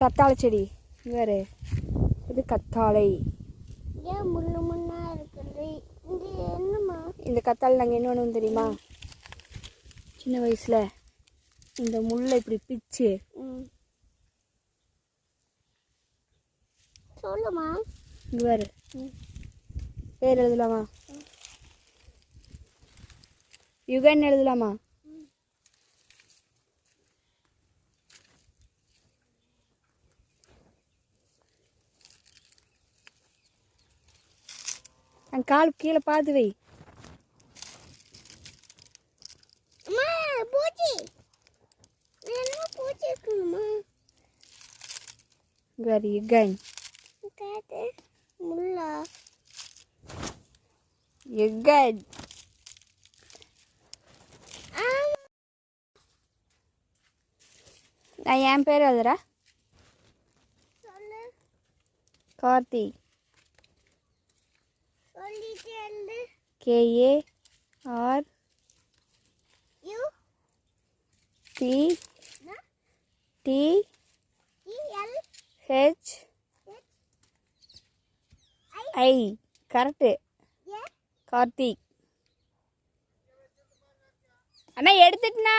கத்தாழை செடி வேறு இது கத்தாழை. ஏன் முள்ளு முன்னா இருக்குது இது என்னம்மா? இந்த கத்தாழை நாங்கள் என்ன பண்ணுவோம் தெரியுமா? சின்ன வயசில் இந்த முள்ளை இப்படி பிச்சு சொல்லுமா. இங்கே வேறு பேர் எழுதலாமா? யுகன் எழுதலாமா? என் கால் கீழே பார்த்து வை. பூச்சி என்ன பூச்சி இருக்குமா? வேறு யுகன் கேட்டு முள்ளா யுகன். நான் என் பேர் எழுதுறேன். கார்த்தி. KARTHI. கரெக்டு. கார்த்திக். அண்ணா எடுத்துட்டுண்ணா.